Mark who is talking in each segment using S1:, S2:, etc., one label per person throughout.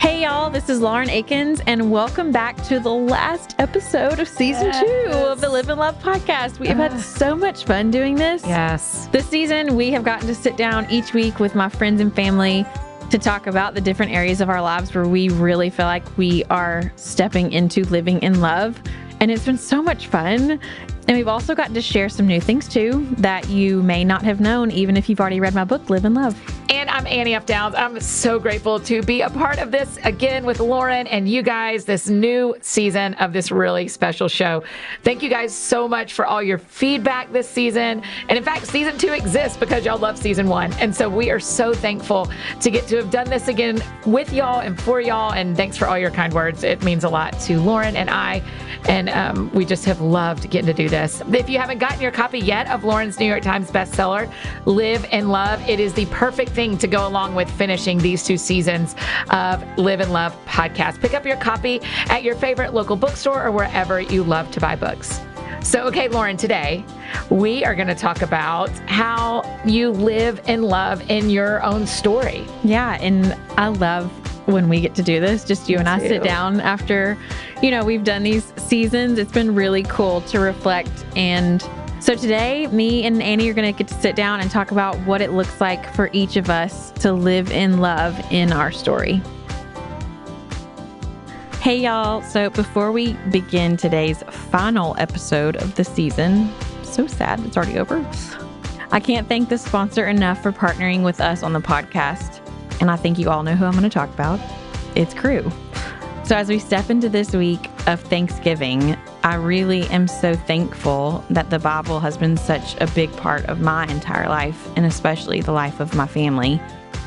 S1: Hey y'all, this is Lauren Akins, and welcome back to the last episode of season 2 of the Live and Love podcast. We have had so much fun doing this.
S2: Yes.
S1: This season, we have gotten to sit down each week with my friends and family to talk about the different areas of our lives where we really feel like we are stepping into living in love. And it's been so much fun. And we've also gotten to share some new things too that you may not have known, even if you've already read my book, Live and Love.
S2: And I'm Annie F. Downs. I'm so grateful to be a part of this again with Lauren and you guys, this new season of this really special show. Thank you guys so much for all your feedback this season. And in fact, season 2 exists because y'all love season 1. And so we are so thankful to get to have done this again with y'all and for y'all. And thanks for all your kind words. It means a lot to Lauren and I. And we just have loved getting to do this. If you haven't gotten your copy yet of Lauren's New York Times bestseller, Live and Love, it is the perfect thing to go along with finishing these 2 seasons of Live and Love podcast. Pick up your copy at your favorite local bookstore or wherever you love to buy books. So, okay, Lauren, today we are going to talk about how you live and love in your own story.
S1: Yeah, and I love when we get to do this, just you and I sit down after, we've done these seasons. It's been really cool to reflect. And so today, me and Annie are going to get to sit down and talk about what it looks like for each of us to live in love in our story. Hey y'all, so before we begin today's final episode of the season, so sad it's already over. I can't thank the sponsor enough for partnering with us on the podcast. And I think you all know who I'm going to talk about. It's Crew. So as we step into this week of Thanksgiving, I really am so thankful that the Bible has been such a big part of my entire life, and especially the life of my family.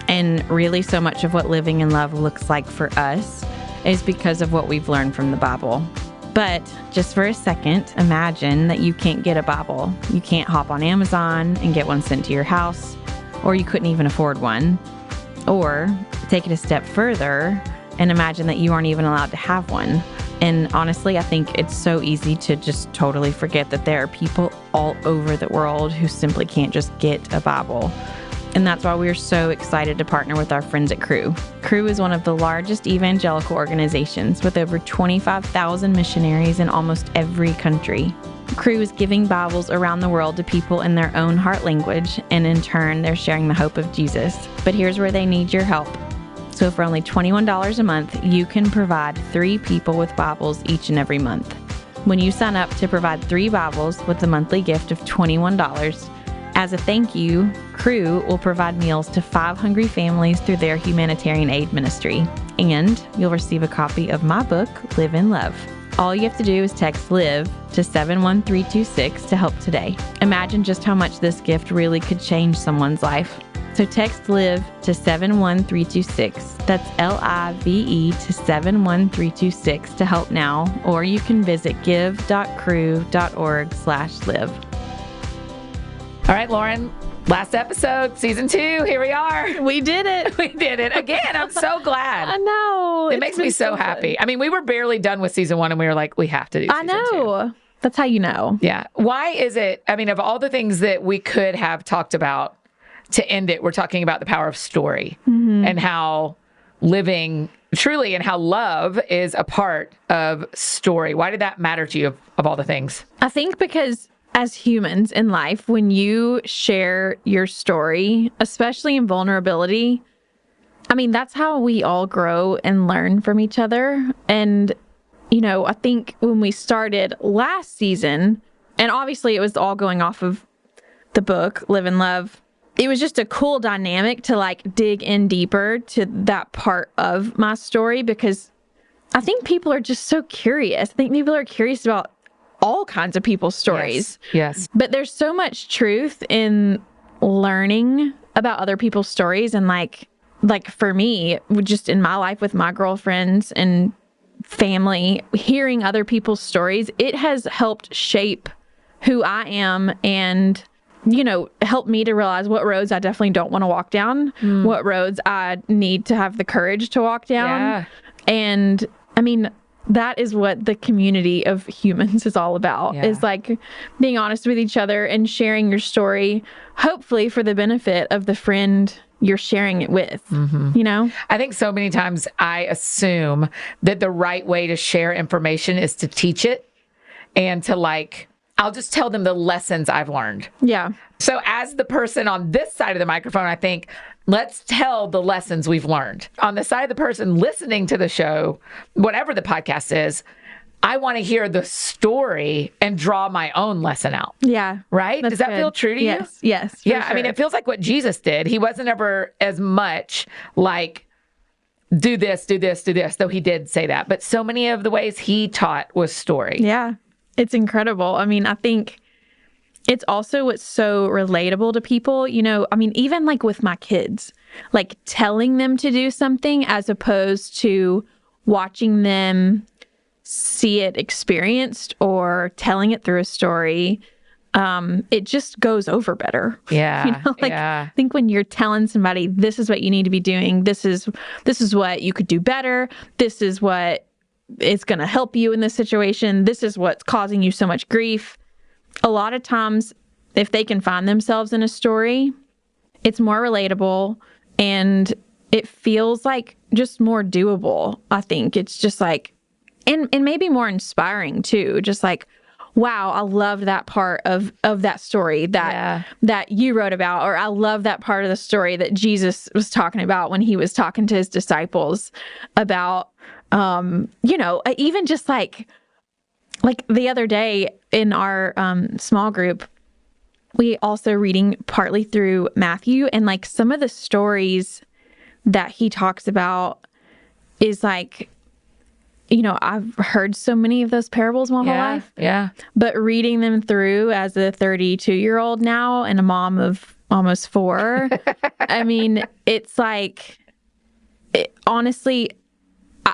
S1: And really so much of what living in love looks like for us is because of what we've learned from the Bible. But just for a second, imagine that you can't get a Bible. You can't hop on Amazon and get one sent to your house, or you couldn't even afford one. Or take it a step further and imagine that you aren't even allowed to have one. And honestly, I think it's so easy to just totally forget that there are people all over the world who simply can't just get a Bible. And that's why we're so excited to partner with our friends at Crew. Crew is one of the largest evangelical organizations with over 25,000 missionaries in almost every country. Crew is giving Bibles around the world to people in their own heart language, and in turn, they're sharing the hope of Jesus. But here's where they need your help. So for only $21 a month, you can provide 3 people with Bibles each and every month. When you sign up to provide 3 Bibles with a monthly gift of $21, as a thank you, Crew will provide meals to 5 hungry families through their humanitarian aid ministry. And you'll receive a copy of my book, Live and Love. All you have to do is text LIVE to 71326 to help today. Imagine just how much this gift really could change someone's life. So text LIVE to 71326. That's LIVE to 71326 to help now, or you can visit give.crew.org/live.
S2: All right, Lauren, last episode, season 2, here we are.
S1: We did it.
S2: We did it again. I'm so glad.
S1: I know.
S2: It makes me so happy. I mean, we were barely done with season 1 and we were like, we have to do season 2.
S1: That's how you know.
S2: Yeah. Why is it, of all the things that we could have talked about to end it, we're talking about the power of story and how living truly and how love is a part of story. Why did that matter to you of all the things?
S1: I think because as humans in life, when you share your story, especially in vulnerability, that's how we all grow and learn from each other. And, I think when we started last season, and obviously it was all going off of the book, Live and Love, it was just a cool dynamic to dig in deeper to that part of my story, because I think people are just so curious. I think people are curious about all kinds of people's stories.
S2: Yes.
S1: But there's so much truth in learning about other people's stories. And like for me, just in my life with my girlfriends and family, hearing other people's stories, it has helped shape who I am and, help me to realize what roads I definitely don't want to walk down, what roads I need to have the courage to walk down.
S2: Yeah.
S1: And that is what the community of humans is all about, is being honest with each other and sharing your story, hopefully for the benefit of the friend you're sharing it with, you know?
S2: I think so many times I assume that the right way to share information is to teach it and to I'll just tell them the lessons I've learned.
S1: Yeah.
S2: So as the person on this side of the microphone, I think, let's tell the lessons we've learned. On the side of the person listening to the show, whatever the podcast is, I want to hear the story and draw my own lesson out.
S1: Yeah.
S2: Right? Does that feel true to you?
S1: Yes.
S2: Yeah. Sure. I mean, it feels like what Jesus did. He wasn't ever as much like, do this, though he did say that. But so many of the ways he taught was story.
S1: Yeah. It's incredible. I mean, I think it's also what's so relatable to people, you know, I mean, even like with my kids, like telling them to do something as opposed to watching them see it experienced or telling it through a story, it just goes over better.
S2: Yeah.
S1: You know, like I think when you're telling somebody, this is what you need to be doing, this is what you could do better, this is what is going to help you in this situation, this is what's causing you so much grief. A lot of times, if they can find themselves in a story, it's more relatable and it feels like just more doable. I think it's just like, and maybe more inspiring too. Just like, wow, I loved that part of that story that you wrote about, or I love that part of the story that Jesus was talking about when he was talking to his disciples about, you know, even just like the other day in our small group, we also reading partly through Matthew, and like some of the stories that he talks about is like, you know, I've heard so many of those parables my whole life.
S2: Yeah.
S1: But reading them through as a 32-year-old now and a mom of almost 4, I mean, it's like, honestly,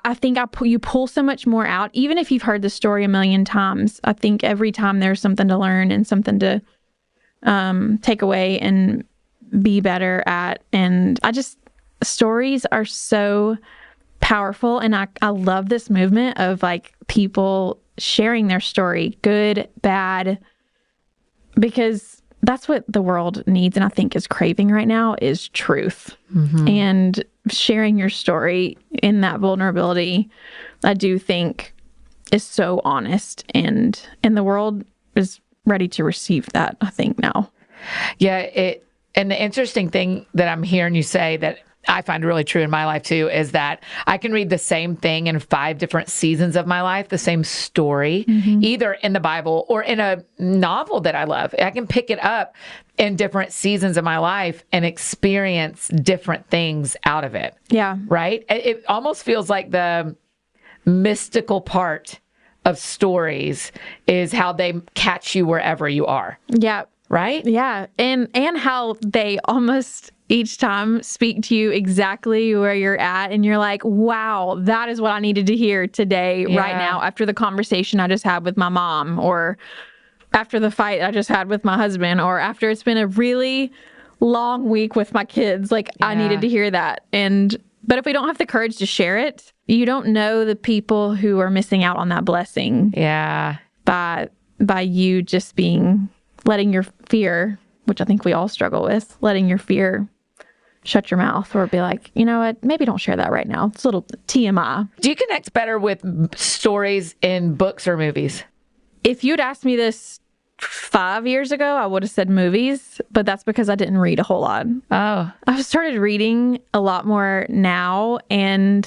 S1: I think you pull so much more out. Even if you've heard the story a million times, I think every time there's something to learn and something to take away and be better at. And stories are so powerful. And I love this movement of like people sharing their story, good, bad, because that's what the world needs and I think is craving right now is truth. And sharing your story in that vulnerability, I do think is so honest, and the world is ready to receive that, I think, now.
S2: Yeah, and the interesting thing that I'm hearing you say that I find really true in my life too, is that I can read the same thing in 5 different seasons of my life, the same story, either in the Bible or in a novel that I love. I can pick it up in different seasons of my life and experience different things out of it.
S1: Yeah.
S2: Right? It almost feels like the mystical part of stories is how they catch you wherever you are.
S1: Yeah.
S2: Right?
S1: Yeah. And how they almost each time speak to you exactly where you're at. And you're like, wow, that is what I needed to hear today, right now, after the conversation I just had with my mom, or after the fight I just had with my husband, or after it's been a really long week with my kids. Like, I needed to hear that. But if we don't have the courage to share it, you don't know the people who are missing out on that blessing.
S2: Yeah.
S1: By you just letting your fear, which I think we all struggle with, letting your fear shut your mouth, or be like, you know what, maybe don't share that right now. It's a little TMI.
S2: Do you connect better with stories in books or movies?
S1: If you'd asked me this 5 years ago, I would have said movies, but that's because I didn't read a whole lot.
S2: Oh.
S1: I've started reading a lot more now, and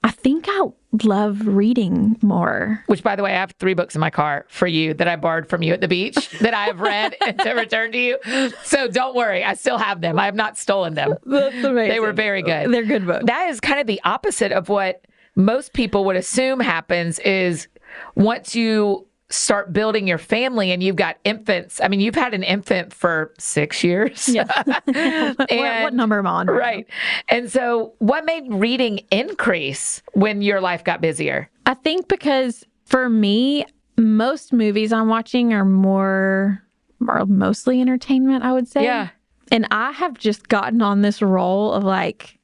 S1: I think I love reading more.
S2: Which, by the way, I have 3 books in my car for you that I borrowed from you at the beach that I have read and to return to you. So don't worry, I still have them. I have not stolen them.
S1: That's amazing.
S2: They were very good.
S1: They're good books.
S2: That is kind of the opposite of what most people would assume happens is once you start building your family and you've got infants. I mean, you've had an infant for 6 years.
S1: Yes. What number am I on?
S2: Right. And so what made reading increase when your life got busier?
S1: I think because for me, most movies I'm watching are mostly entertainment, I would say.
S2: Yeah.
S1: And I have just gotten on this role of like,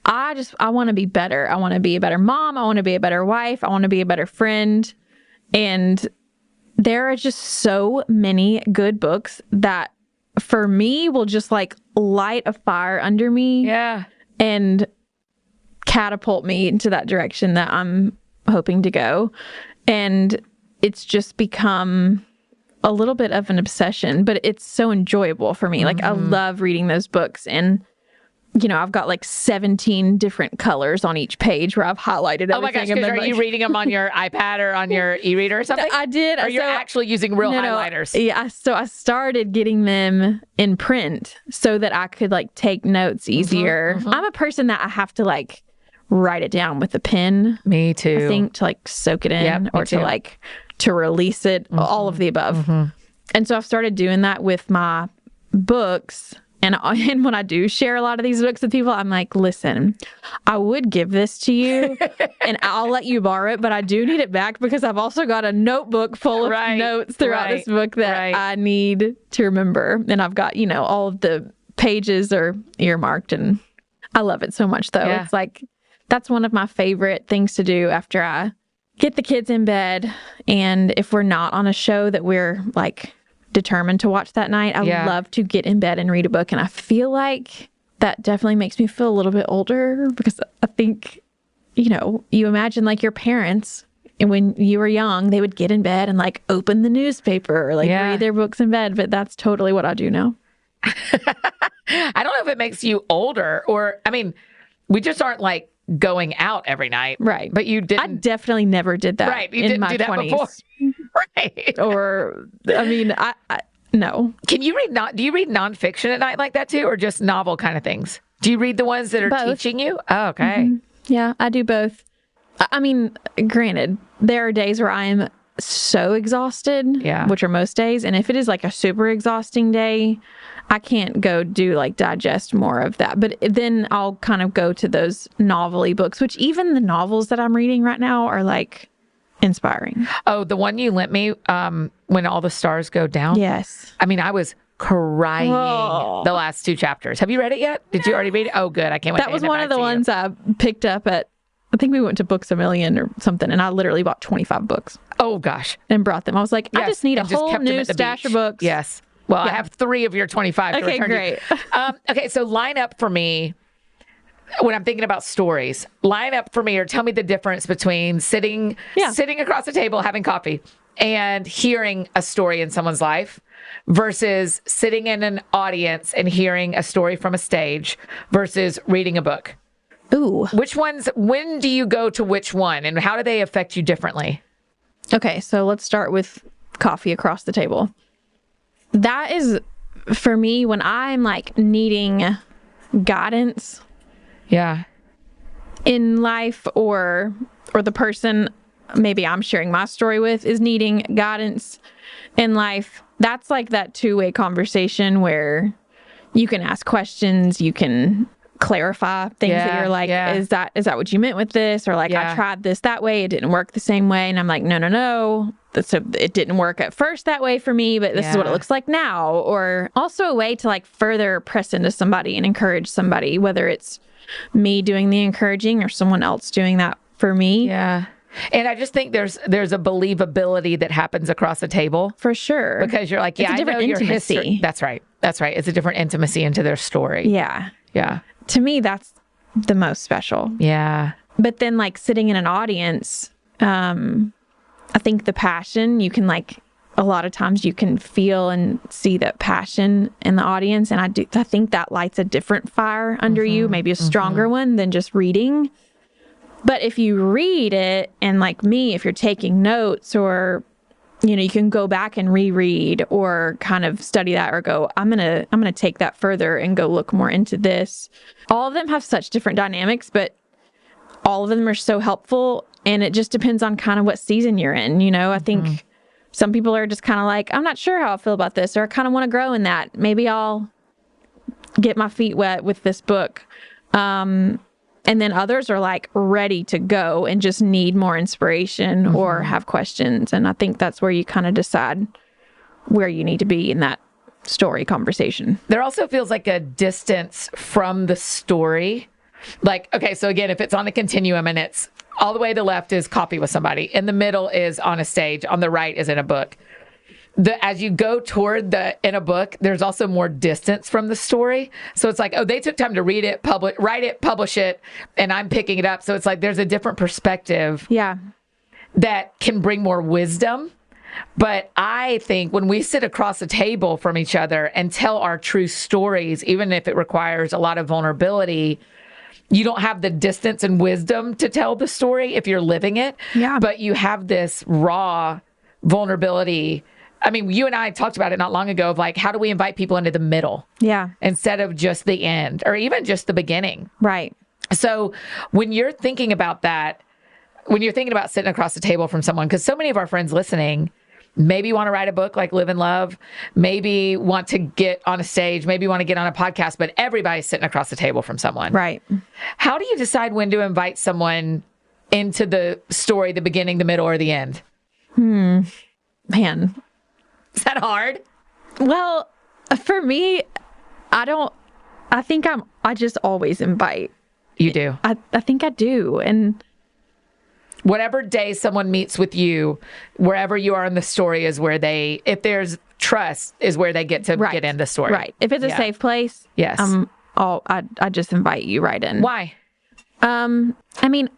S1: I want to be better. I want to be a better mom. I want to be a better wife. I want to be a better friend. And there are just so many good books that for me, will just like light a fire under me.
S2: Yeah.
S1: And catapult me into that direction that I'm hoping to go. And it's just become a little bit of an obsession, but it's so enjoyable for me. Like I love reading those books, and you know, I've got like 17 different colors on each page where I've highlighted everything.
S2: Oh my gosh, are you reading them on your iPad or on your e-reader or something?
S1: I did.
S2: Or you're actually using real highlighters?
S1: Yeah, so I started getting them in print so that I could like take notes easier. I'm a person that I have to like write it down with a pen.
S2: Me too.
S1: I think to like soak it in or to release it, all of the above. And so I've started doing that with my books. And when I do share a lot of these books with people, I'm like, listen, I would give this to you and I'll let you borrow it, but I do need it back because I've also got a notebook full of notes throughout this book that I need to remember. And I've got, you know, all of the pages are earmarked, and I love it so much, though. It's like, that's one of my favorite things to do after I get the kids in bed. And if we're not on a show that we're like determined to watch that night, I love to get in bed and read a book. And I feel like that definitely makes me feel a little bit older, because I think, you know, you imagine like your parents, and when you were young, they would get in bed and like open the newspaper or like read their books in bed. But that's totally what I do now.
S2: I don't know if it makes you older, or, I mean, we just aren't like going out every night.
S1: Right.
S2: But you didn't.
S1: I definitely never did that.
S2: Right. You didn't do that 20s. Before. Right.
S1: Or, I mean, I no.
S2: Can you read, do you read nonfiction at night like that too, or just novel kind of things? Do you read the ones that are teaching you? Oh, okay.
S1: Yeah, I do both. I mean, granted, there are days where I am so exhausted, which are most days. And if it is like a super exhausting day, I can't go do like digest more of that. But then I'll kind of go to those novel-y books, which even the novels that I'm reading right now are like inspiring.
S2: Oh, the one you lent me, When All the Stars Go Down?
S1: Yes.
S2: I mean, I was crying the last 2 chapters. Have you read it yet? Did you already read it? Oh, good. I can't wait.
S1: That was one of the ones I picked up at, I think we went to Books A Million or something, and I literally bought 25 books.
S2: Oh, gosh.
S1: And brought them. I was like, I just need a whole new stash of books.
S2: Yes. Well, I have 3 of your 25.
S1: Okay, great.
S2: Okay, so line up for me, when I'm thinking about stories, line up for me, or tell me the difference between sitting across the table having coffee and hearing a story in someone's life versus sitting in an audience and hearing a story from a stage versus reading a book.
S1: Ooh.
S2: Which ones, when do you go to which one, and how do they affect you differently?
S1: Okay, so let's start with coffee across the table. That is, for me, when I'm like needing guidance in life, or the person maybe I'm sharing my story with is needing guidance in life. That's like that two-way conversation where you can ask questions, you can clarify things that you're like, is that what you meant with this? Or like, I tried this that way, it didn't work the same way. And I'm like, no. So it didn't work at first that way for me, but this is what it looks like now. Or also a way to like further press into somebody and encourage somebody, whether it's me doing the encouraging or someone else doing that for me.
S2: Yeah. And I just think there's a believability that happens across the table.
S1: For sure.
S2: Because you're like,
S1: it's a different intimacy.
S2: Your history. That's right. It's a different intimacy into their story.
S1: Yeah.
S2: Yeah.
S1: To me, that's the most special.
S2: Yeah.
S1: But then like sitting in an audience, I think the passion, you can like, a lot of times you can feel and see that passion in the audience. And I think that lights a different fire under you, maybe a stronger one than just reading. But if you read it, and like me, if you're taking notes, or, you know, you can go back and reread or kind of study that, or go, I'm going to take that further and go look more into this. All of them have such different dynamics, but all of them are so helpful. And it just depends on kind of what season you're in. You know, I think some people are just kind of like, I'm not sure how I feel about this, or I kind of want to grow in that. Maybe I'll get my feet wet with this book. And then others are like ready to go and just need more inspiration or have questions. And I think that's where you kind of decide where you need to be in that story conversation.
S2: There also feels like a distance from the story. Like, okay, so again, if it's on the continuum and it's all the way to the left is coffee with somebody, in the middle is on a stage, on the right is in a book. as you go toward in a book, there's also more distance from the story. So it's like, oh, they took time to read it, write it, publish it, and I'm picking it up. So it's like there's a different perspective that can bring more wisdom. But I think when we sit across the table from each other and tell our true stories, even if it requires a lot of vulnerability, you don't have the distance and wisdom to tell the story if you're living it.
S1: Yeah.
S2: But you have this raw vulnerability. I mean, you and I talked about it not long ago of like, how do we invite people into the middle?
S1: Yeah.
S2: Instead of just the end or even just the beginning.
S1: Right.
S2: So when you're thinking about that, when you're thinking about sitting across the table from someone, because so many of our friends listening maybe want to write a book like Live and Love, maybe want to get on a stage, maybe want to get on a podcast, but everybody's sitting across the table from someone.
S1: Right.
S2: How do you decide when to invite someone into the story, the beginning, the middle, or the end?
S1: Man.
S2: Is that hard?
S1: Well, for me, I just always invite.
S2: You do.
S1: I think I do. And
S2: whatever day someone meets with you, wherever you are in the story is where if there's trust, is where they get to get in the story.
S1: Right. If it's a safe place,
S2: yes.
S1: I just invite you right in.
S2: Why?
S1: I mean,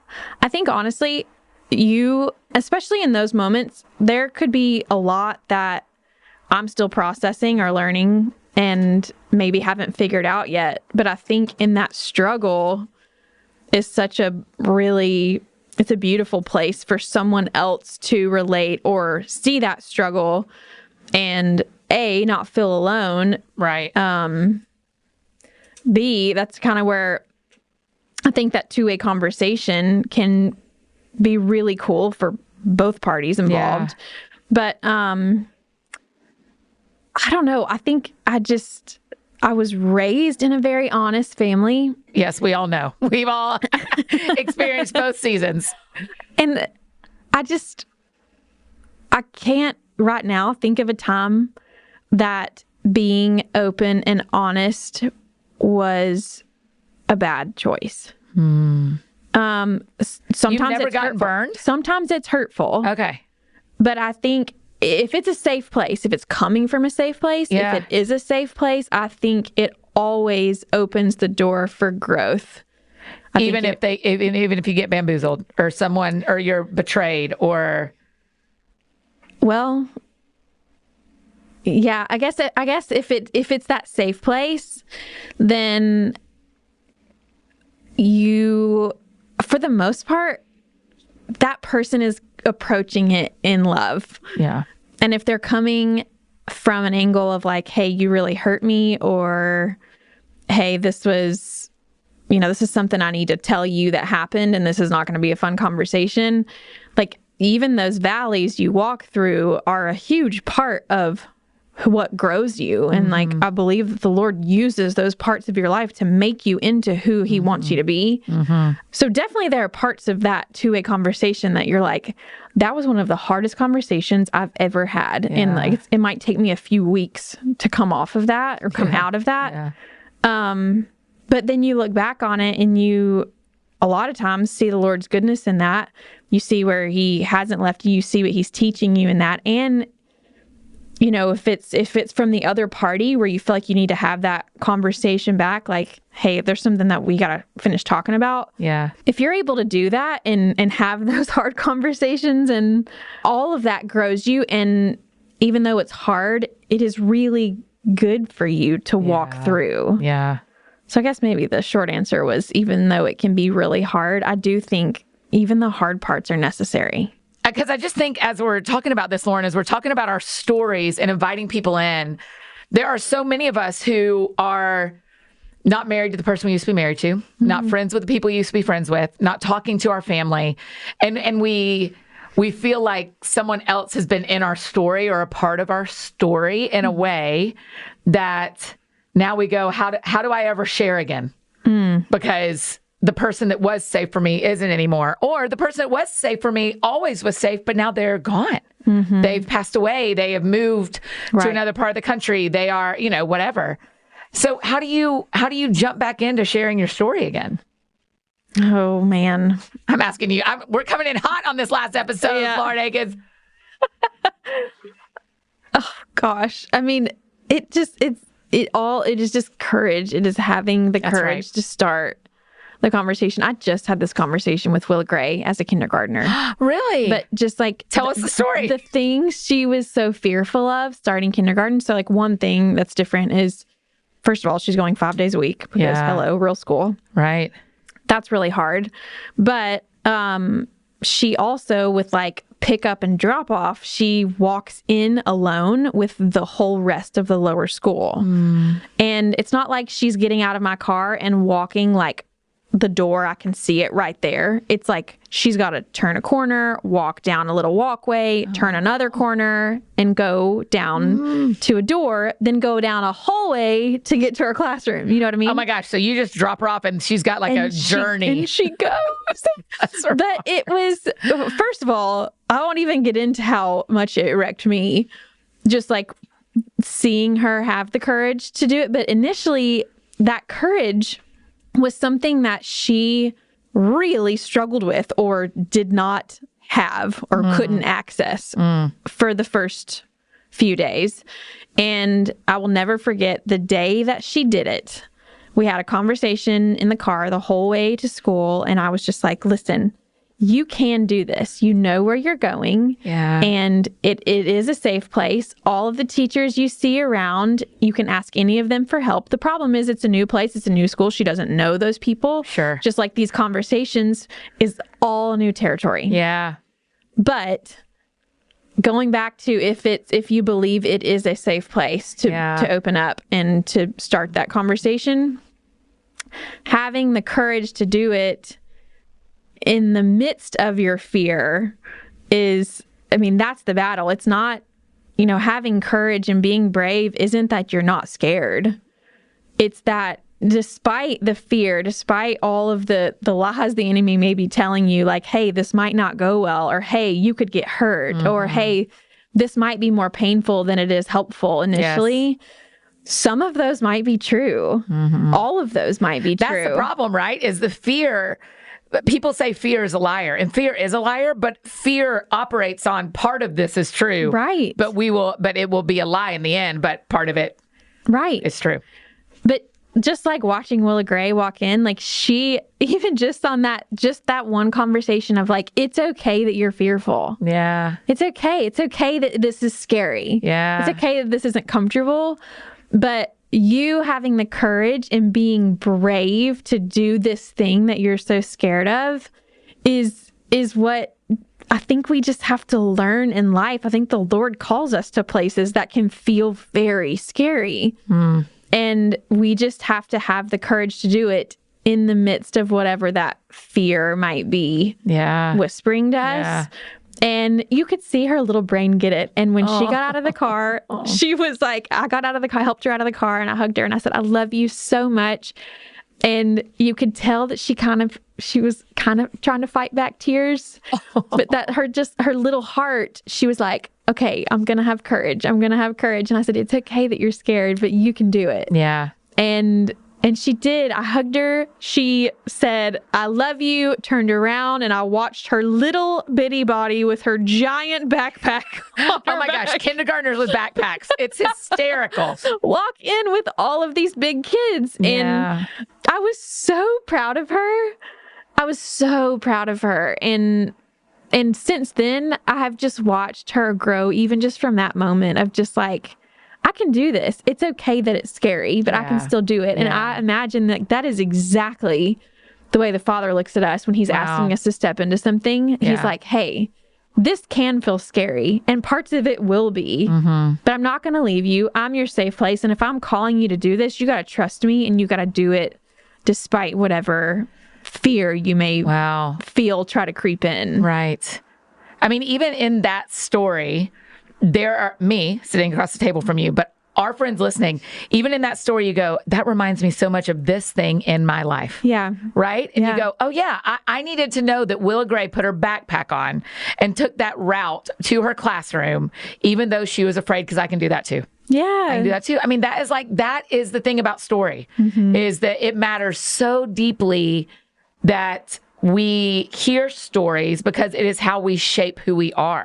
S1: I think honestly, especially in those moments, there could be a lot that I'm still processing or learning and maybe haven't figured out yet. But I think in that struggle is it's a beautiful place for someone else to relate or see that struggle and not feel alone.
S2: Right.
S1: B, that's kind of where I think that two-way conversation can be really cool for both parties involved. Yeah. But I don't know. I think I was raised in a very honest family.
S2: Yes, we all know. We've all experienced both seasons.
S1: And I can't right now think of a time that being open and honest was a bad choice. Sometimes
S2: You've never gotten burned?
S1: Sometimes it's hurtful.
S2: Okay.
S1: But I think if it's a safe place, if it's coming from a safe place, if it is a safe place, I think it always opens the door for growth.
S2: Even if you get bamboozled or someone, or you're betrayed or.
S1: Well, yeah, I guess if it's that safe place, then for the most part, that person is approaching it in love.
S2: Yeah.
S1: And if they're coming from an angle of like, hey, you really hurt me, or hey, this is something I need to tell you that happened and this is not going to be a fun conversation. Like, even those valleys you walk through are a huge part of what grows you. And like, I believe that the Lord uses those parts of your life to make you into who he wants you to be. So definitely there are parts of that two-way conversation that you're like, that was one of the hardest conversations I've ever had. Yeah. And like, it might take me a few weeks to come off of that or come out of that. Yeah. But then you look back on it and you, a lot of times, see the Lord's goodness in that. You see where he hasn't left you. You see what he's teaching you in that. And if it's from the other party where you feel like you need to have that conversation back, like, hey, if there's something that we got to finish talking about. Yeah. If you're able to do that and have those hard conversations, and all of that grows you. And even though it's hard, it is really good for you to walk through. Yeah. So I guess maybe the short answer was, even though it can be really hard, I do think even the hard parts are necessary.
S2: Because I just think, as we're talking about this, Lauren, as we're talking about our stories and inviting people in, there are so many of us who are not married to the person we used to be married to, not friends with the people we used to be friends with, not talking to our family. And we feel like someone else has been in our story or a part of our story in a way that now we go, how do I ever share again? Because the person that was safe for me isn't anymore. Or the person that was safe for me always was safe, but now they're gone. They've passed away. They have moved to another part of the country. They are, whatever. So how do you jump back into sharing your story again?
S1: Oh, man.
S2: I'm asking you. We're coming in hot on this last episode, Lauren Akins.
S1: Gosh. I mean, it is just courage. It is having the courage to start the conversation. I just had this conversation with Willa Gray as a kindergartner.
S2: Really?
S1: But just like,
S2: tell us the story.
S1: The things she was so fearful of starting kindergarten. So like one thing that's different is, first of all, she's going 5 days a week because hello, real school.
S2: Right.
S1: That's really hard. But she also, with like pick up and drop off, she walks in alone with the whole rest of the lower school. And it's not like she's getting out of my car and walking like the door, I can see it right there. It's like she's got to turn a corner, walk down a little walkway, turn another corner, and go down to a door, then go down a hallway to get to her classroom. You know what I mean?
S2: Oh my gosh. So you just drop her off and she's got like a journey.
S1: And she goes. But it was, first of all, I won't even get into how much it wrecked me, just like seeing her have the courage to do it. But initially, that courage was something that she really struggled with or did not have or couldn't access for the first few days. And I will never forget the day that she did it. We had a conversation in the car the whole way to school. And I was just like, listen, you can do this. You know where you're going.
S2: Yeah.
S1: And it is a safe place. All of the teachers you see around, you can ask any of them for help. The problem is it's a new place. It's a new school. She doesn't know those people.
S2: Sure.
S1: Just like these conversations is all new territory.
S2: Yeah.
S1: But going back to if you believe it is a safe place to open up and to start that conversation, having the courage to do it in the midst of your fear is, I mean, that's the battle. It's not, having courage and being brave isn't that you're not scared. It's that despite the fear, despite all of the lies the enemy may be telling you, like, hey, this might not go well, or hey, you could get hurt, or hey, this might be more painful than it is helpful initially. Yes. Some of those might be true. All of those might be true.
S2: That's the problem, right? Is the fear. People say fear is a liar, and fear is a liar, but fear operates on part of this is true.
S1: Right.
S2: But it will be a lie in the end, but part of it is true.
S1: But just like watching Willa Gray walk in, like she, even just on that one conversation of like, it's okay that you're fearful.
S2: Yeah.
S1: It's okay. It's okay that this is scary.
S2: Yeah.
S1: It's okay that this isn't comfortable, but you having the courage and being brave to do this thing that you're so scared of is what I think we just have to learn in life. I think the Lord calls us to places that can feel very scary. And we just have to have the courage to do it in the midst of whatever that fear might be whispering to us. And you could see her little brain get it. And when she got out of the car, she was like, I got out of the car, helped her out of the car, and I hugged her and I said, I love you so much. And you could tell that she was kind of trying to fight back tears, but that her little heart, she was like, okay, I'm going to have courage. I'm going to have courage. And I said, it's okay that you're scared, but you can do it.
S2: Yeah.
S1: And she did. I hugged her. She said, I love you, turned around, and I watched her little bitty body with her giant backpack on her
S2: gosh, kindergartners with backpacks. It's hysterical.
S1: Walk in with all of these big kids. And I was so proud of her. And since then, I have just watched her grow, even just from that moment of just like, I can do this. It's okay that it's scary, but I can still do it. And I imagine that is exactly the way the Father looks at us when he's asking us to step into something. He's like, hey, this can feel scary and parts of it will be, but I'm not going to leave you. I'm your safe place. And if I'm calling you to do this, you got to trust me and you got to do it despite whatever fear you may feel try to creep in.
S2: Right. I mean, even in that story, there are me sitting across the table from you, but our friends listening, even in that story, you go, that reminds me so much of this thing in my life.
S1: Yeah.
S2: Right? And you go, oh yeah, I needed to know that Willa Gray put her backpack on and took that route to her classroom, even though she was afraid, because I can do that too.
S1: Yeah.
S2: I can do that too. I mean, that is the thing about story, is that it matters so deeply that we hear stories because it is how we shape who we are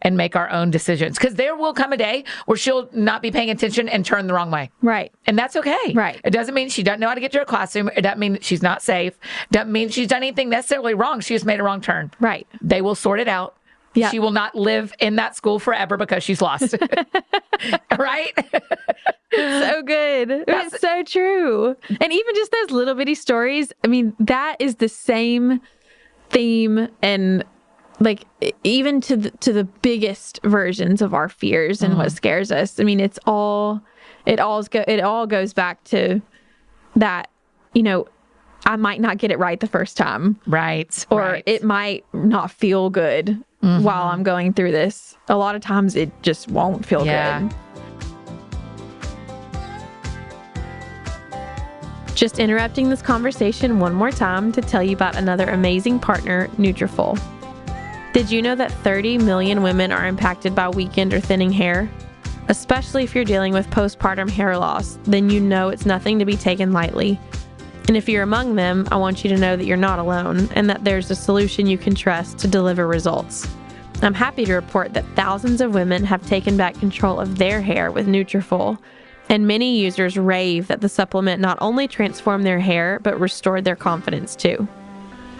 S2: and make our own decisions. Because there will come a day where she'll not be paying attention and turn the wrong way.
S1: Right.
S2: And that's okay.
S1: Right.
S2: It doesn't mean she doesn't know how to get to her classroom. It doesn't mean that she's not safe. It doesn't mean she's done anything necessarily wrong. She just made a wrong turn.
S1: Right.
S2: They will sort it out. Yeah. She will not live in that school forever because she's lost. Right?
S1: So good. It's so true. And even just those little bitty stories, I mean, that is the same theme, and like even to the biggest versions of our fears and what scares us. I mean, it all goes back to that, you know, I might not get it right the first time.
S2: Right.
S1: Or it might not feel good while I'm going through this. A lot of times it just won't feel good. Just interrupting this conversation one more time to tell you about another amazing partner, Nutrafol. Did you know that 30 million women are impacted by weakened or thinning hair? Especially if you're dealing with postpartum hair loss, then you know it's nothing to be taken lightly. And if you're among them, I want you to know that you're not alone and that there's a solution you can trust to deliver results. I'm happy to report that thousands of women have taken back control of their hair with Nutrafol, and many users rave that the supplement not only transformed their hair, but restored their confidence too.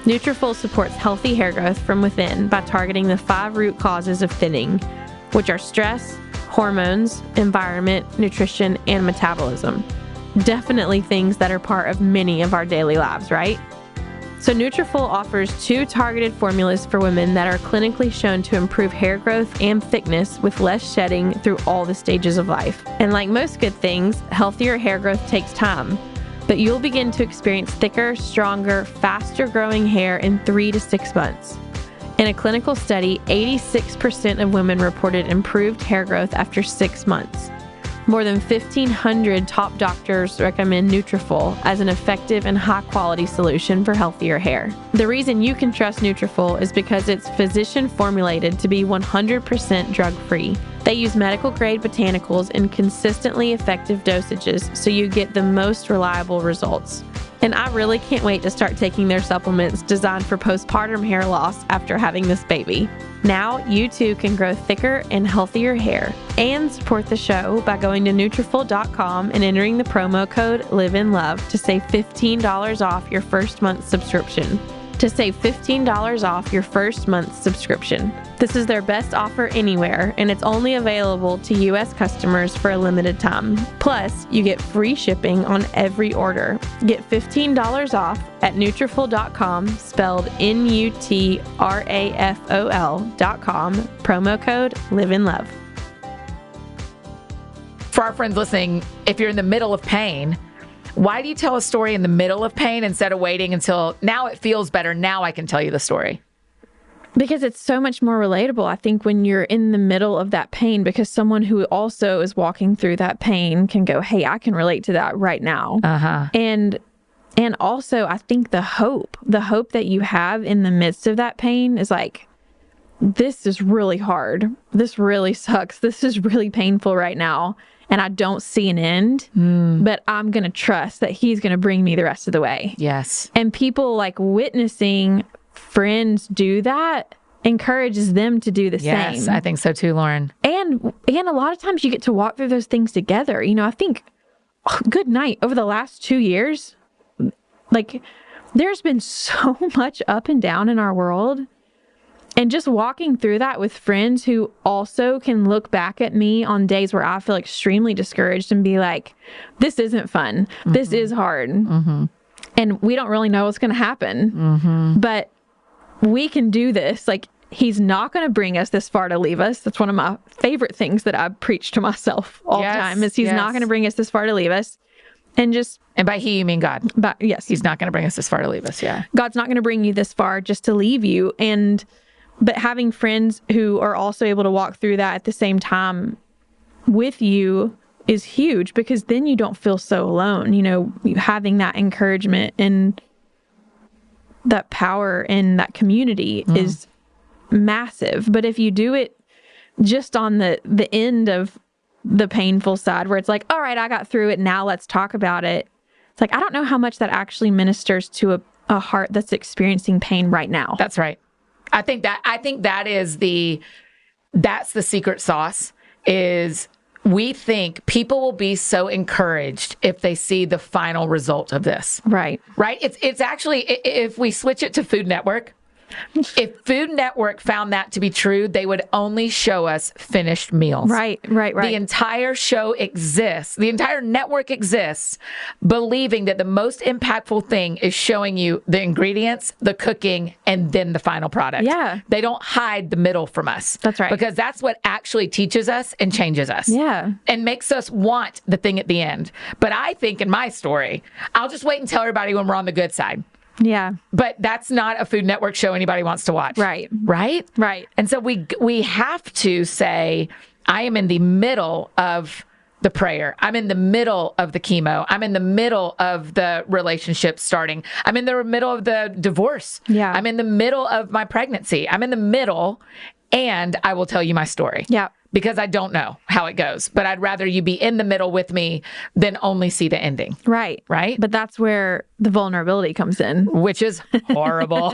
S1: Nutrafol supports healthy hair growth from within by targeting the 5 root causes of thinning, which are stress, hormones, environment, nutrition, and metabolism. Definitely things that are part of many of our daily lives, right? So Nutrafol offers 2 targeted formulas for women that are clinically shown to improve hair growth and thickness with less shedding through all the stages of life. And like most good things, healthier hair growth takes time, but you'll begin to experience thicker, stronger, faster growing hair in 3 to 6 months. In a clinical study, 86% of women reported improved hair growth after 6 months. More than 1,500 top doctors recommend Nutrafol as an effective and high-quality solution for healthier hair. The reason you can trust Nutrafol is because it's physician-formulated to be 100% drug-free. They use medical-grade botanicals in consistently effective dosages, so you get the most reliable results. And I really can't wait to start taking their supplements designed for postpartum hair loss after having this baby. Now, you too can grow thicker and healthier hair and support the show by going to Nutrafol.com and entering the promo code LIVEINLOVE to save $15 off your first month's subscription. This is their best offer anywhere, and it's only available to U.S. customers for a limited time. Plus, you get free shipping on every order. Get $15 off at Nutrafol.com, spelled Nutrafol.com, promo code LIVEINLOVE.
S2: For our friends listening, if you're in the middle of pain, why do you tell a story in the middle of pain instead of waiting until now it feels better, now I can tell you the story?
S1: Because it's so much more relatable, I think, when you're in the middle of that pain, because someone who also is walking through that pain can go, hey, I can relate to that right now. And also, I think the hope that you have in the midst of that pain is like, this is really hard. This really sucks. This is really painful right now. And I don't see an end, but I'm going to trust that he's going to bring me the rest of the way.
S2: Yes.
S1: And people like witnessing friends do that encourages them to do the same.
S2: Yes, I think so too, Lauren.
S1: And a lot of times you get to walk through those things together. You know, I think, good night, over the last 2 years, like there's been so much up and down in our world. And just walking through that with friends who also can look back at me on days where I feel extremely discouraged and be like, this isn't fun. This is hard. And we don't really know what's going to happen. But we can do this. Like, he's not going to bring us this far to leave us. That's one of my favorite things that I preach to myself all the time is he's not going to bring us this far to leave us. And
S2: by he, you mean God.
S1: But yes.
S2: He's not going to bring us this far to leave us. Yeah.
S1: God's not going to bring you this far just to leave you. But having friends who are also able to walk through that at the same time with you is huge, because then you don't feel so alone. You know, having that encouragement and that power in that community is massive. But if you do it just on the end of the painful side, where it's like, all right, I got through it, now let's talk about it. It's like, I don't know how much that actually ministers to a heart that's experiencing pain right now.
S2: That's right. I think that's the secret sauce is we think people will be so encouraged if they see the final result of this.
S1: Right.
S2: Right? It's actually, if we switch it to Food Network, if Food Network found that to be true, they would only show us finished meals.
S1: Right.
S2: The entire show exists. The entire network exists believing that the most impactful thing is showing you the ingredients, the cooking, and then the final product.
S1: Yeah.
S2: They don't hide the middle from us.
S1: That's right.
S2: Because that's what actually teaches us and changes us.
S1: Yeah.
S2: And makes us want the thing at the end. But I think in my story, I'll just wait and tell everybody when we're on the good side.
S1: Yeah.
S2: But that's not a Food Network show anybody wants to watch.
S1: Right.
S2: Right? And so we have to say, I am in the middle of the prayer. I'm in the middle of the chemo. I'm in the middle of the relationship starting. I'm in the middle of the divorce.
S1: Yeah.
S2: I'm in the middle of my pregnancy. I'm in the middle, and I will tell you my story.
S1: Yeah.
S2: Because I don't know how it goes, but I'd rather you be in the middle with me than only see the ending.
S1: Right. But that's where the vulnerability comes in.
S2: Which is horrible.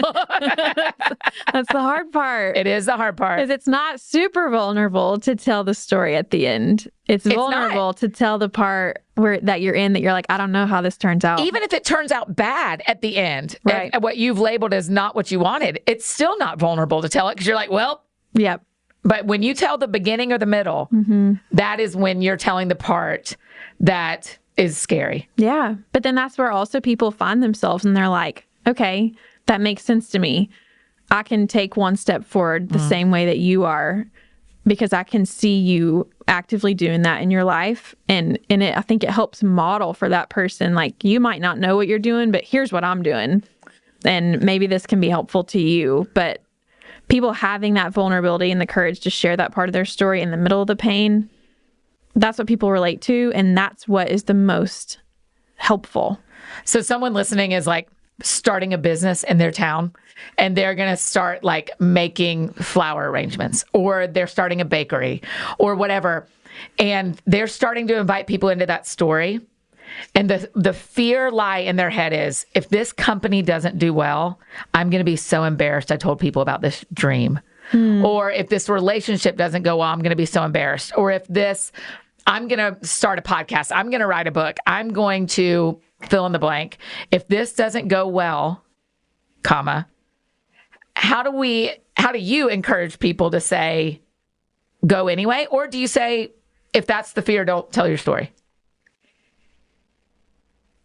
S1: That's the hard part.
S2: It is the hard part.
S1: Because it's not super vulnerable to tell the story at the end. It's vulnerable to tell the part that you're in that you're like, I don't know how this turns out.
S2: Even if it turns out bad at the end,
S1: right.
S2: and what you've labeled as not what you wanted, it's still not vulnerable to tell it because you're like, well,
S1: yep.
S2: But when you tell the beginning or the middle, that is when you're telling the part that is scary.
S1: Yeah. But then that's where also people find themselves and they're like, okay, that makes sense to me. I can take one step forward the same way that you are because I can see you actively doing that in your life. And I think it helps model for that person. Like, you might not know what you're doing, but here's what I'm doing. And maybe this can be helpful to you. But people having that vulnerability and the courage to share that part of their story in the middle of the pain, that's what people relate to. And that's what is the most helpful.
S2: So someone listening is like starting a business in their town and they're going to start like making flower arrangements, or they're starting a bakery or whatever. And they're starting to invite people into that story. And the fear lie in their head is, if this company doesn't do well, I'm going to be so embarrassed I told people about this dream. Or if this relationship doesn't go well, I'm going to be so embarrassed. Or if I'm going to start a podcast, I'm going to write a book, I'm going to fill in the blank. If this doesn't go well, how do you encourage people to say, go anyway? Or do you say, if that's the fear, don't tell your story?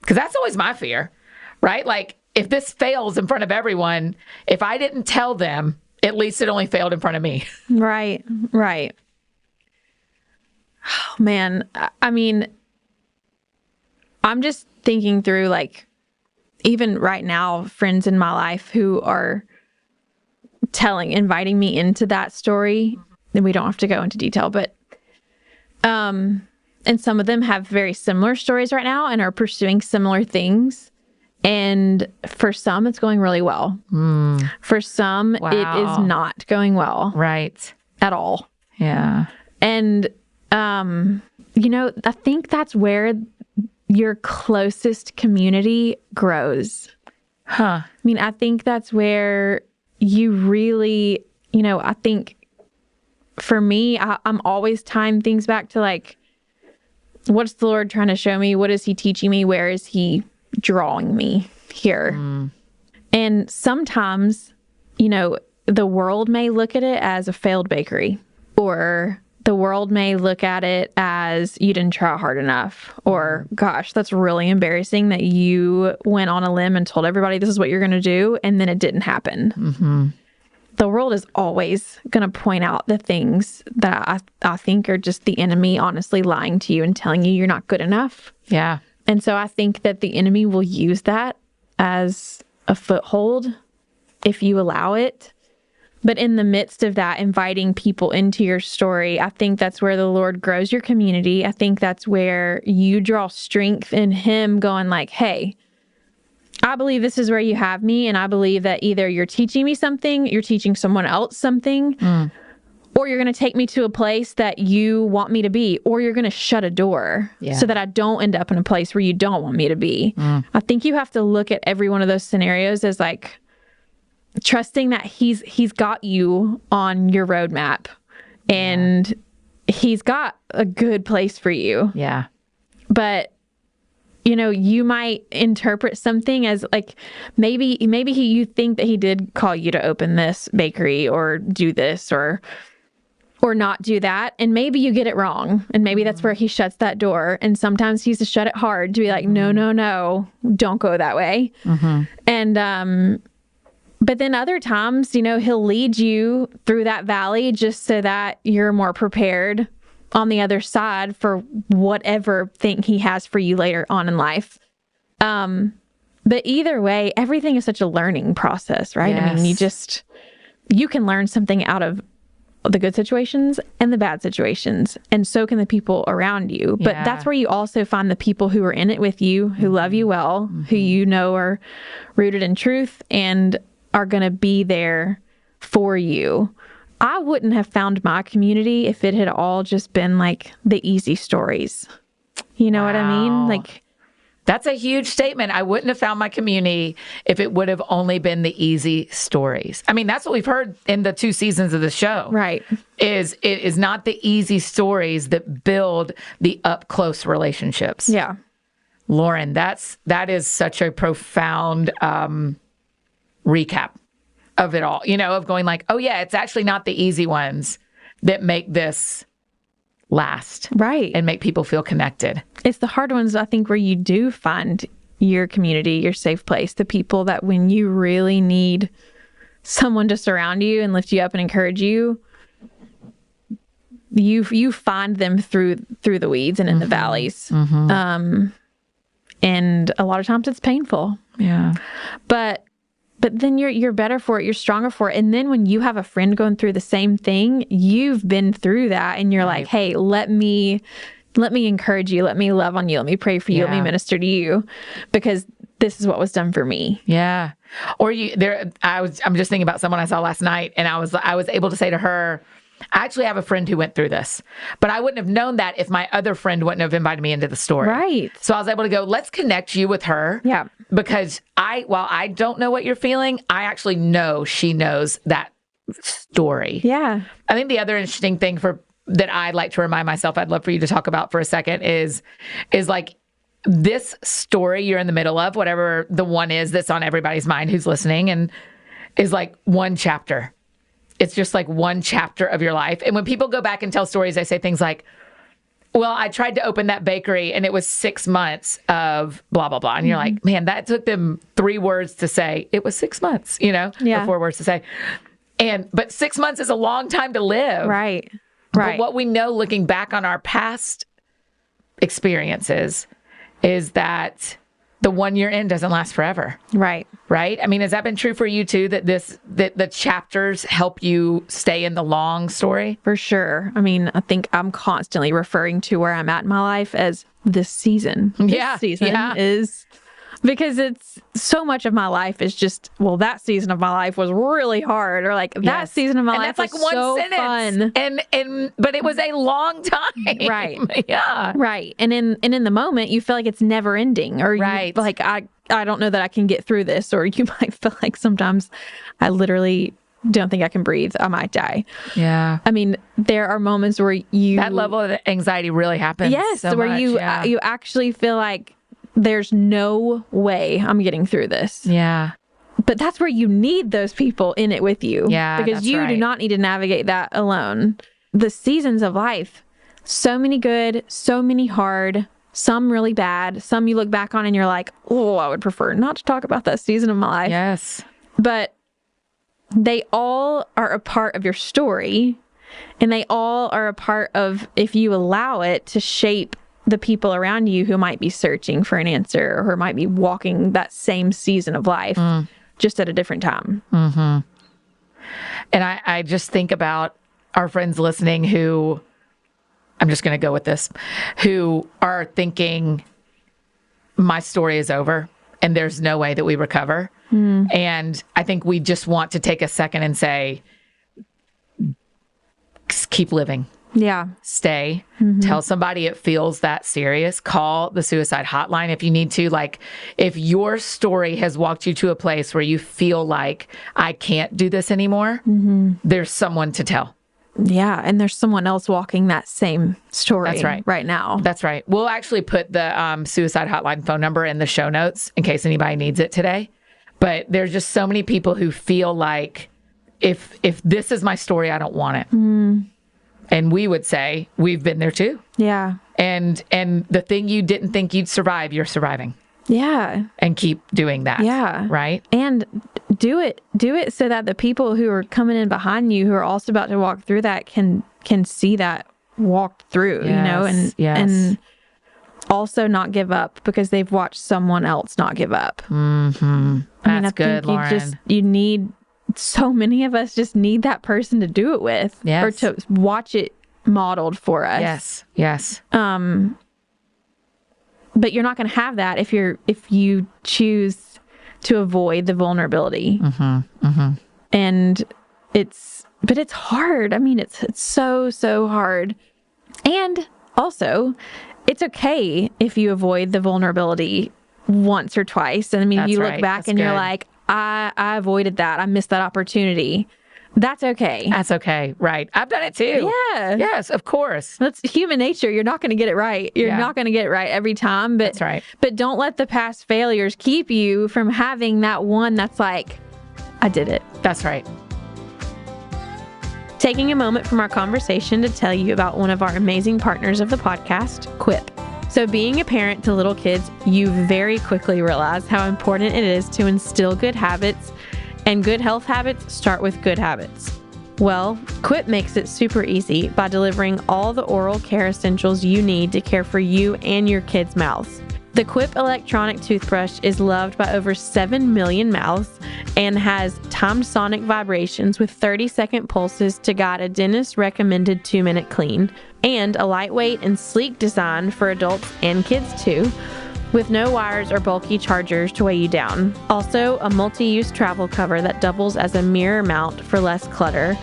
S2: Because that's always my fear, right? Like, if this fails in front of everyone, if I didn't tell them, at least it only failed in front of me.
S1: Right. Oh, man. I mean, I'm just thinking through, like, even right now, friends in my life who are inviting me into that story. And we don't have to go into detail, but and some of them have very similar stories right now and are pursuing similar things. And for some, it's going really well. For some, It is not going well.
S2: Right.
S1: At all.
S2: Yeah.
S1: And, I think that's where your closest community grows. I mean, I think that's where you really, I think for me, I'm always tying things back to, like, what's the Lord trying to show me? What is he teaching me? Where is he drawing me here? And sometimes, the world may look at it as a failed bakery, or the world may look at it as you didn't try hard enough, or gosh, that's really embarrassing that you went on a limb and told everybody this is what you're going to do, and then it didn't happen. The world is always going to point out the things that I think are just the enemy honestly lying to you and telling you you're not good enough.
S2: Yeah.
S1: And so I think that the enemy will use that as a foothold if you allow it. But in the midst of that, inviting people into your story, I think that's where the Lord grows your community. I think that's where you draw strength in him going like, hey, I believe this is where you have me. And I believe that either you're teaching me something, you're teaching someone else something, or you're going to take me to a place that you want me to be, or you're going to shut a door so that I don't end up in a place where you don't want me to be. I think you have to look at every one of those scenarios as like trusting that he's got you on your roadmap and he's got a good place for you.
S2: Yeah.
S1: But you might interpret something as like maybe you think that he did call you to open this bakery or do this or not do that. And maybe you get it wrong. And maybe that's where he shuts that door. And sometimes he's to shut it hard to be like, no, don't go that way. And, but then other times, he'll lead you through that valley just so that you're more prepared on the other side for whatever thing he has for you later on in life. But either way, everything is such a learning process, right?
S2: Yes.
S1: I mean, you can learn something out of the good situations and the bad situations, and so can the people around you. But that's where you also find the people who are in it with you, who love you well, who are rooted in truth and are going to be there for you. I wouldn't have found my community if it had all just been like the easy stories. You know what I mean? Like,
S2: that's a huge statement. I wouldn't have found my community if it would have only been the easy stories. I mean, that's what we've heard in the 2 seasons of the show.
S1: Right.
S2: It is not the easy stories that build the up close relationships.
S1: Yeah.
S2: Lauren, that is such a profound recap of it all, of going like, oh yeah, it's actually not the easy ones that make this last.
S1: Right.
S2: And make people feel connected.
S1: It's the hard ones, I think, where you do find your community, your safe place, the people that when you really need someone to surround you and lift you up and encourage you, you find them through the weeds and in the valleys. And a lot of times it's painful.
S2: Yeah.
S1: But then you're better for it. You're stronger for it. And then when you have a friend going through the same thing, you've been through that and you're like, hey, let me encourage you. Let me love on you. Let me pray for you. Let me minister to you because this is what was done for me.
S2: Yeah. Or I'm just thinking about someone I saw last night and I was able to say to her, I actually have a friend who went through this, but I wouldn't have known that if my other friend wouldn't have invited me into the story.
S1: Right.
S2: So I was able to go, let's connect you with her.
S1: Yeah.
S2: Because while I don't know what you're feeling, I actually know she knows that story.
S1: Yeah.
S2: I think the other interesting thing that I'd like to remind myself, I'd love for you to talk about for a second is like this story you're in the middle of, whatever the one is that's on everybody's mind who's listening, and is like one chapter. It's just like one chapter of your life. And when people go back and tell stories, they say things like, well, I tried to open that bakery and it was 6 months of blah, blah, blah. And you're like, man, that took them 3 words to say. It was 6 months, or 4 words to say. But 6 months is a long time to live.
S1: Right.
S2: But what we know looking back on our past experiences is that the one you're in doesn't last forever.
S1: Right.
S2: Right? I mean, has that been true for you too, that the chapters help you stay in the long story?
S1: For sure. I mean, I think I'm constantly referring to where I'm at in my life as this season. This season is because it's so much of my life is just, well, that season of my life was really hard, or like that season of my life was like one so fun.
S2: But it was a long time.
S1: Right.
S2: Yeah.
S1: Right. And in the moment you feel like it's never ending, or
S2: right.
S1: Like I don't know that I can get through this, or you might feel like sometimes I literally don't think I can breathe. I might die.
S2: Yeah.
S1: I mean, there are moments where that
S2: level of anxiety really happens.
S1: Yes.
S2: So
S1: where
S2: much,
S1: you actually feel like there's no way I'm getting through this.
S2: Yeah.
S1: But that's where you need those people in it with you.
S2: Yeah.
S1: Because you do not need to navigate that alone. The seasons of life, so many good, so many hard, some really bad, some you look back on and you're like, oh, I would prefer not to talk about that season of my life.
S2: Yes.
S1: But they all are a part of your story, and they all are a part of, if you allow it, to shape the people around you who might be searching for an answer or who might be walking that same season of life just at a different time.
S2: Mm-hmm. And I just think about our friends listening who, I'm just going to go with this, who are thinking my story is over and there's no way that we recover. And I think we just want to take a second and say, keep living.
S1: Yeah.
S2: Stay. Tell somebody it feels that serious. Call the suicide hotline if you need to. Like, if your story has walked you to a place where you feel like, I can't do this anymore, there's someone to tell.
S1: Yeah. And there's someone else walking that same story right now.
S2: That's right. We'll actually put the suicide hotline phone number in the show notes in case anybody needs it today. But there's just so many people who feel like, if this is my story, I don't want it. And we would say, we've been there too. Yeah. And the thing you didn't think you'd survive, you're surviving. Yeah. And keep doing that. Yeah. Right?
S1: And do it so that the people who are coming in behind you, who are also about to walk through that, can see that walked through, and also not give up because they've watched someone else not give up.
S2: That's good, Lauren.
S1: You need, so many of us just need that person to do it with, or to watch it modeled for us.
S2: Yes.
S1: But you're not going to have that if you choose to avoid the vulnerability. And it's hard. I mean, it's so hard. And also, it's okay if you avoid the vulnerability once or twice. And I mean, if you look back and you're like, I avoided that. I missed that opportunity. That's okay.
S2: That's okay. Right. I've done it too.
S1: Yeah.
S2: Yes, of course.
S1: That's human nature. You're not going to get it right. You're not going to get it right every time. But,
S2: that's right.
S1: But don't let the past failures keep you from having that one that's like, I did it.
S2: That's right.
S1: Taking a moment from our conversation to tell you about one of our amazing partners of the podcast, Quip. So being a parent to little kids, you very quickly realize how important it is to instill good habits, and good health habits start with good habits. Well, Quip makes it super easy by delivering all the oral care essentials you need to care for you and your kids' mouths. The Quip electronic toothbrush is loved by over 7 million mouths and has timed sonic vibrations with 30-second pulses to guide a dentist-recommended 2-minute clean, and a lightweight and sleek design for adults and kids too, with no wires or bulky chargers to weigh you down. Also, a multi-use travel cover that doubles as a mirror mount for less clutter,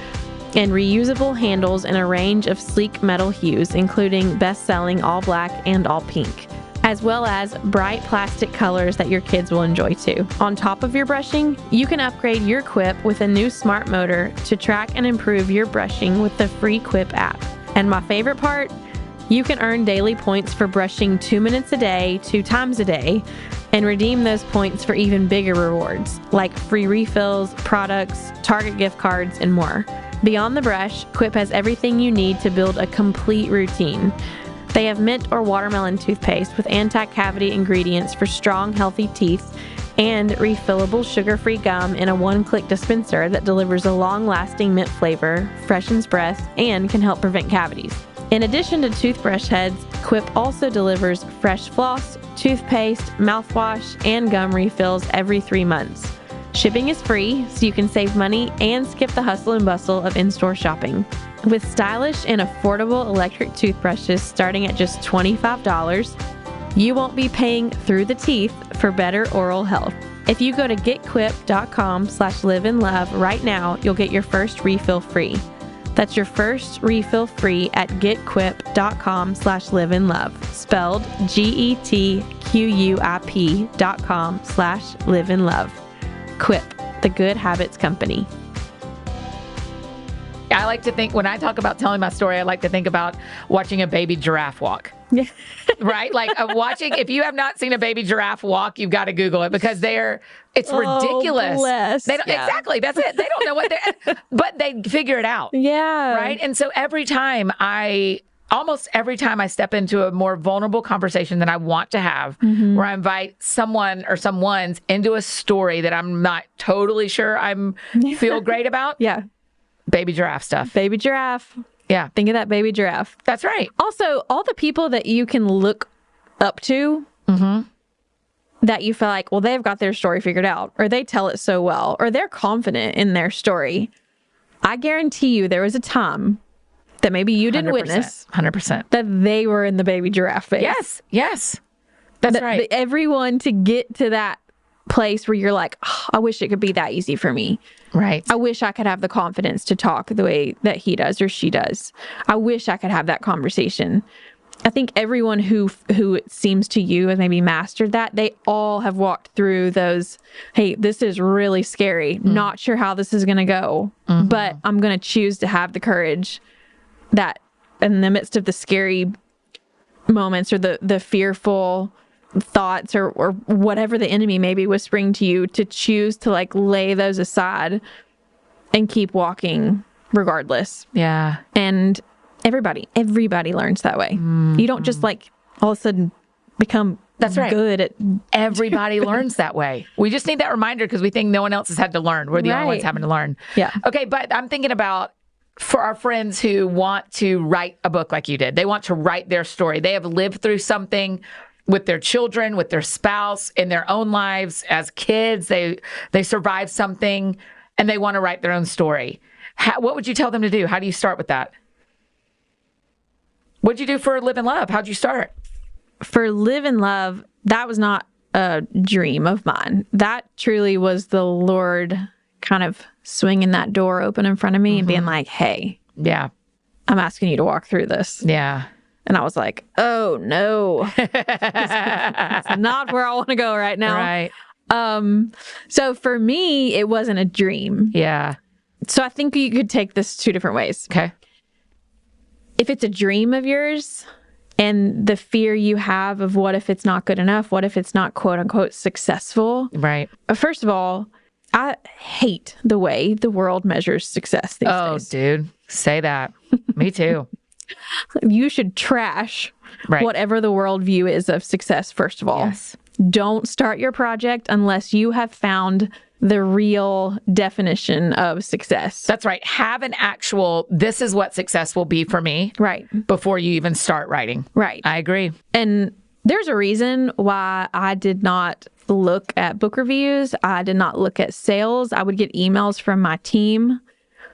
S1: and reusable handles in a range of sleek metal hues, including best-selling all black and all pink, as well as bright plastic colors that your kids will enjoy too. On top of your brushing, you can upgrade your Quip with a new smart motor to track and improve your brushing with the free Quip app. And my favorite part, you can earn daily points for brushing 2 minutes a day, 2 times a day, and redeem those points for even bigger rewards, like free refills, products, Target gift cards, and more. Beyond the brush, Quip has everything you need to build a complete routine. They have mint or watermelon toothpaste with anti-cavity ingredients for strong, healthy teeth, and refillable sugar-free gum in a one-click dispenser that delivers a long-lasting mint flavor, freshens breath, and can help prevent cavities. In addition to toothbrush heads, Quip also delivers fresh floss, toothpaste, mouthwash, and gum refills every 3 months. Shipping is free, so you can save money and skip the hustle and bustle of in-store shopping. With stylish and affordable electric toothbrushes starting at just $25, you won't be paying through the teeth for better oral health. If you go to getquip.com/liveandlove right now, you'll get your first refill free. That's your first refill free at getquip.com/liveandlove, spelled GETQUIP.com/liveandlove. Quip, the Good Habits Company.
S2: I like to think, when I talk about telling my story, I like to think about watching a baby giraffe walk. Right? Like watching, if you have not seen a baby giraffe walk, you've got to Google it because it's ridiculous.
S1: Bless.
S2: They don't, exactly. That's it. They don't know what but they figure it out.
S1: Yeah.
S2: Right. And so almost every time I step into a more vulnerable conversation that I want to have, where I invite someone or someone's into a story that I'm not totally sure feel great about.
S1: Yeah.
S2: Baby giraffe stuff.
S1: Baby giraffe.
S2: Yeah.
S1: Think of that baby giraffe.
S2: That's right.
S1: Also, all the people that you can look up to that you feel like, well, they've got their story figured out, or they tell it so well, or they're confident in their story. I guarantee you there was a time that maybe you didn't
S2: 100%,
S1: witness
S2: 100%
S1: that they were in the baby giraffe phase.
S2: Yes. That's right.
S1: Everyone to get to that place where you're like, oh, I wish it could be that easy for me.
S2: Right.
S1: I wish I could have the confidence to talk the way that he does or she does. I wish I could have that conversation. I think everyone who it seems to you has maybe mastered that, they all have walked through those, hey, this is really scary. Not sure how this is going to go, but I'm going to choose to have the courage that in the midst of the scary moments or the fearful thoughts or whatever the enemy may be whispering to you, to choose to like lay those aside and keep walking regardless.
S2: Yeah.
S1: And everybody learns that way. You don't just like all of a sudden become
S2: That's right.
S1: good at
S2: Everybody learns that way. We just need that reminder because we think no one else has had to learn. We're the only ones having to learn.
S1: Yeah.
S2: Okay, but I'm thinking about for our friends who want to write a book like you did. They want to write their story. They have lived through something with their children, with their spouse, in their own lives as kids. They survived something and they want to write their own story. What would you tell them to do? How do you start with that? What'd you do for Live and Love? How'd you start?
S1: For Live and Love, that was not a dream of mine. That truly was the Lord kind of swinging that door open in front of me and being like, hey,
S2: yeah,
S1: I'm asking you to walk through this.
S2: Yeah.
S1: And I was like, oh no, it's not where I want to go right now.
S2: Right.
S1: So for me, it wasn't a dream.
S2: Yeah.
S1: So I think you could take this two different ways.
S2: Okay.
S1: If it's a dream of yours and the fear you have of what if it's not good enough, what if it's not quote unquote successful.
S2: Right.
S1: First of all, I hate the way the world measures success these days.
S2: Oh, dude, say that. Me too.
S1: You should trash whatever the worldview is of success, first of all.
S2: Yes.
S1: Don't start your project unless you have found the real definition of success.
S2: That's right. Have an actual, this is what success will be for me.
S1: Right.
S2: Before you even start writing.
S1: Right.
S2: I agree.
S1: And there's a reason why I did not look at book reviews. I did not look at sales. I would get emails from my team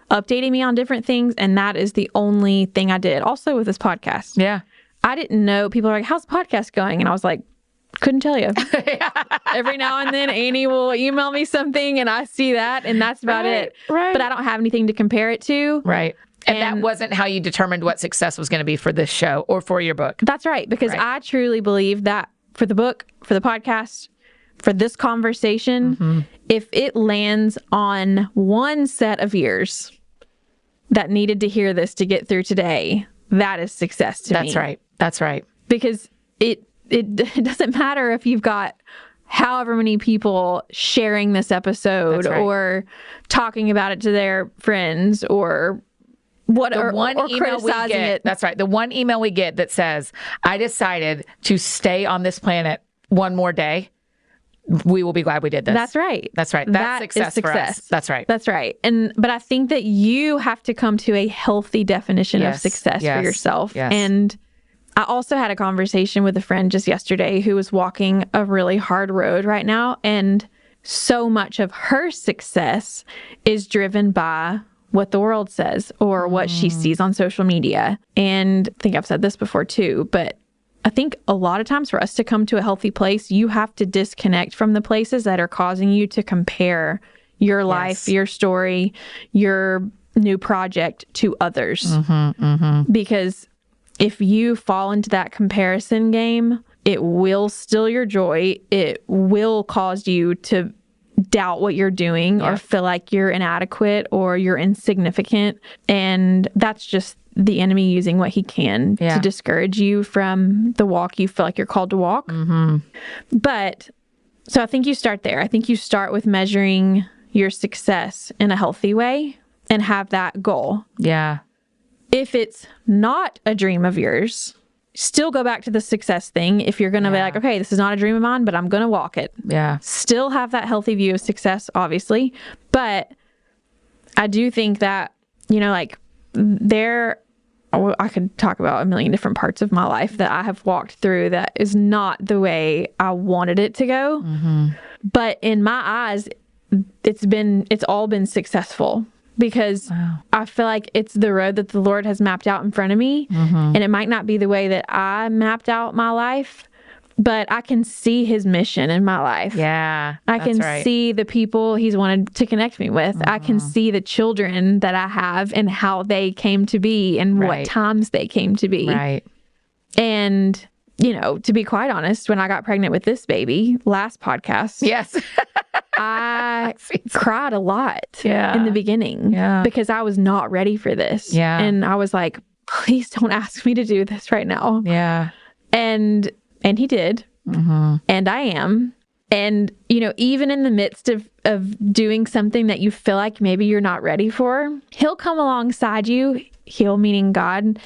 S1: updating me on different things. And that is the only thing I did. Also with this podcast.
S2: Yeah.
S1: I didn't know. People are like, how's the podcast going? And I was like, couldn't tell you. Every now and then Annie will email me something and I see that and that's about it.
S2: Right.
S1: But I don't have anything to compare it to.
S2: Right. And that wasn't how you determined what success was going to be for this show or for your book.
S1: That's right. Because I truly believe that for the book, for the podcast, for this conversation, if it lands on one set of ears that needed to hear this to get through today, that is success to me.
S2: That's right. That's right.
S1: Because it doesn't matter if you've got however many people sharing this episode or talking about it to their friends or what, or
S2: email we get.
S1: it.
S2: That's right. The one email we get that says, I decided to stay on this planet one more day. We will be glad we did this.
S1: That's right.
S2: That's right. That's success for us. That's right.
S1: That's right. But I think that you have to come to a healthy definition of success for yourself.
S2: Yes.
S1: And I also had a conversation with a friend just yesterday who was walking a really hard road right now. And so much of her success is driven by what the world says or what she sees on social media. And I think I've said this before too, but I think a lot of times for us to come to a healthy place, you have to disconnect from the places that are causing you to compare your life, your story, your new project to others. Because if you fall into that comparison game, it will steal your joy. It will cause you to doubt what you're doing or feel like you're inadequate or you're insignificant. And that's just the enemy using what he can to discourage you from the walk you feel like you're called to walk. But so I think you start there. I think you start with measuring your success in a healthy way and have that goal.
S2: Yeah.
S1: If it's not a dream of yours, still go back to the success thing. If you're going to be like, okay, this is not a dream of mine, but I'm going to walk it.
S2: Yeah.
S1: Still have that healthy view of success, obviously. But I do think that, like I could talk about a million different parts of my life that I have walked through that is not the way I wanted it to go. But in my eyes, it's all been successful. Because I feel like it's the road that the Lord has mapped out in front of me. And it might not be the way that I mapped out my life, but I can see his mission in my life.
S2: Yeah.
S1: I can see the people he's wanted to connect me with. I can see the children that I have and how they came to be and what times they came to be.
S2: Right.
S1: And, to be quite honest, when I got pregnant with this baby, last podcast.
S2: Yes.
S1: I cried a lot in the beginning because I was not ready for this.
S2: Yeah.
S1: And I was like, please don't ask me to do this right now.
S2: Yeah.
S1: And he did. And I am. And, even in the midst of doing something that you feel like maybe you're not ready for, he'll come alongside you, he'll meaning God,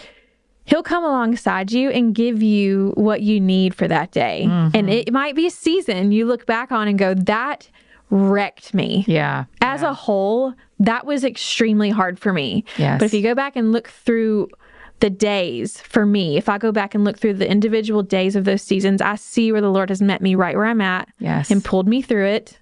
S1: he'll come alongside you and give you what you need for that day. And it might be a season you look back on and go, that wrecked me.
S2: Yeah.
S1: As a whole, that was extremely hard for me.
S2: Yes.
S1: But if you go back and look through the days for me, if I go back and look through the individual days of those seasons, I see where the Lord has met me right where I'm at and pulled me through it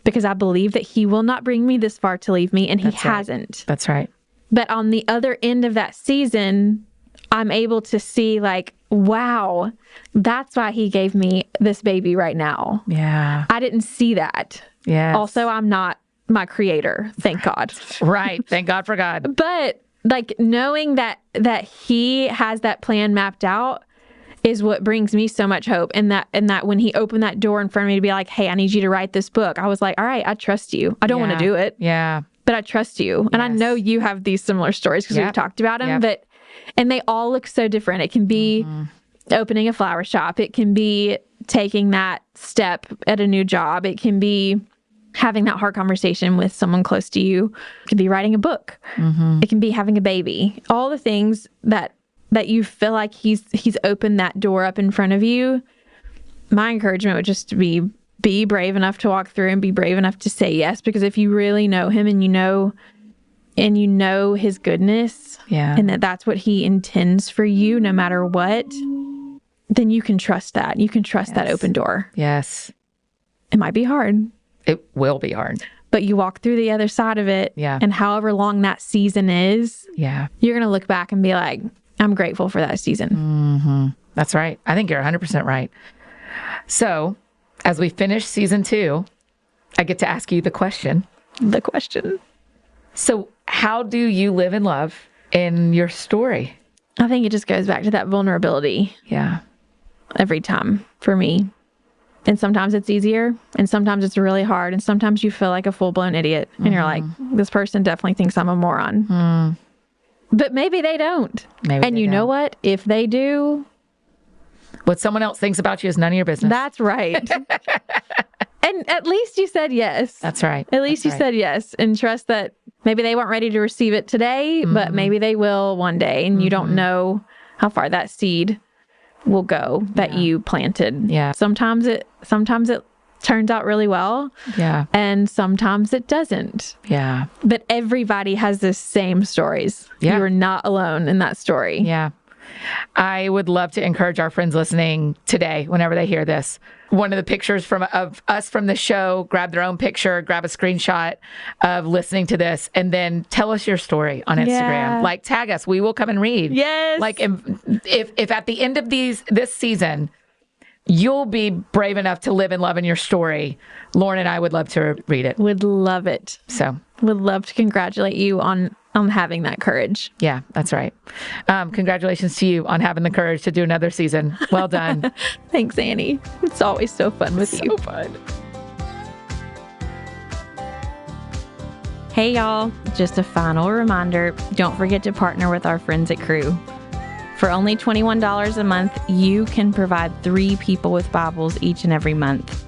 S1: because I believe that he will not bring me this far to leave me, and he hasn't.
S2: That's right.
S1: But on the other end of that season, I'm able to see like, wow, that's why he gave me this baby right now.
S2: Yeah.
S1: I didn't see that.
S2: Yeah.
S1: Also, I'm not my creator, thank God.
S2: Right. Thank God for God.
S1: But like knowing that he has that plan mapped out is what brings me so much hope. And that when he opened that door in front of me to be like, hey, I need you to write this book, I was like, all right, I trust you. I don't want to do it.
S2: Yeah.
S1: But I trust you. And I know you have these similar stories because we've talked about them, and they all look so different. It can be opening a flower shop. It can be taking that step at a new job. It can be having that hard conversation with someone close to you. It can be writing a book. It can be having a baby. All the things that you feel like he's opened that door up in front of you. My encouragement would just be brave enough to walk through and be brave enough to say yes, because if you really know him and you know his goodness and that's what he intends for you no matter what, then you can trust that. You can trust that open door.
S2: Yes.
S1: It might be hard.
S2: It will be hard.
S1: But you walk through the other side of it.
S2: Yeah.
S1: And however long that season is,
S2: you're
S1: going to look back and be like, I'm grateful for that season.
S2: That's right. I think you're 100% right. So as we finish season 2, I get to ask you the question. So how do you live in love in your story?
S1: I think it just goes back to that vulnerability.
S2: Yeah.
S1: Every time for me. And sometimes it's easier and sometimes it's really hard. And sometimes you feel like a full-blown idiot and you're like, this person definitely thinks I'm a moron. But maybe they don't. And you know what? If they do,
S2: what someone else thinks about you is none of your business.
S1: That's right. And at least you said yes.
S2: That's right.
S1: At least you said yes, and trust that maybe they weren't ready to receive it today, but maybe they will one day. And you don't know how far that seed will go that you planted.
S2: Yeah.
S1: Sometimes it turns out really well.
S2: Yeah.
S1: And sometimes it doesn't.
S2: Yeah.
S1: But everybody has the same stories.
S2: Yeah.
S1: You are not alone in that story.
S2: Yeah. I would love to encourage our friends listening today, whenever they hear this, one of the pictures of us from the show, grab their own picture, grab a screenshot of listening to this, and then tell us your story on Instagram.
S1: Yeah.
S2: Like, tag us. We will come and read.
S1: Yes.
S2: Like, if at the end of this season, you'll be brave enough to live and love in your story, Lauren and I would love to read it.
S1: Would love it.
S2: So
S1: would love to congratulate you on having that courage.
S2: Yeah, that's right. Congratulations to you on having the courage to do another season. Well done.
S1: Thanks, Annie. It's always so fun with you.
S2: So fun.
S1: Hey, y'all. Just a final reminder, don't forget to partner with our friends at Crew. For only $21 a month, you can provide 3 people with Bibles each and every month.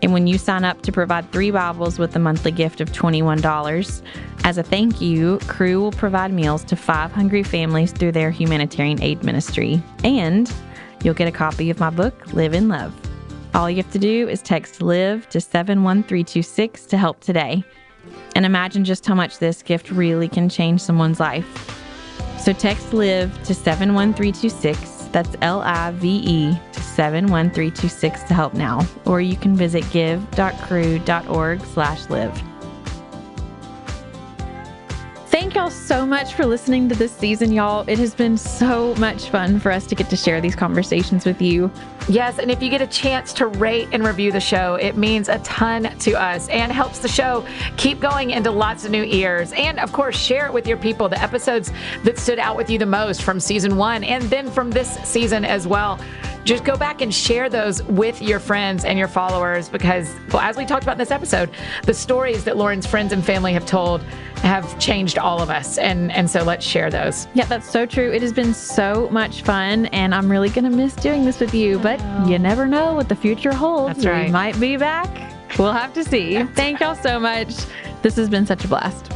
S1: And when you sign up to provide 3 Bibles with a monthly gift of $21, as a thank you, Crew will provide meals to 5 hungry families through their humanitarian aid ministry. And you'll get a copy of my book, Live in Love. All you have to do is text LIVE to 71326 to help today. And imagine just how much this gift really can change someone's life. So text LIVE to 71326. That's LIVE to 71326 to help now. Or you can visit give.crew.org/live. Thank y'all so much for listening to this season, y'all. It has been so much fun for us to get to share these conversations with you.
S2: Yes, and if you get a chance to rate and review the show, it means a ton to us and helps the show keep going into lots of new ears. And of course, share it with your people, the episodes that stood out with you the most from season 1 and then from this season as well. Just go back and share those with your friends and your followers because, well, as we talked about in this episode, the stories that Lauren's friends and family have told have changed all of us. And so let's share those.
S1: Yeah, that's so true. It has been so much fun, and I'm really going to miss doing this with you, but you never know what the future holds.
S2: That's right.
S1: We might be back. We'll have to see. Thank y'all so much. This has been such a blast.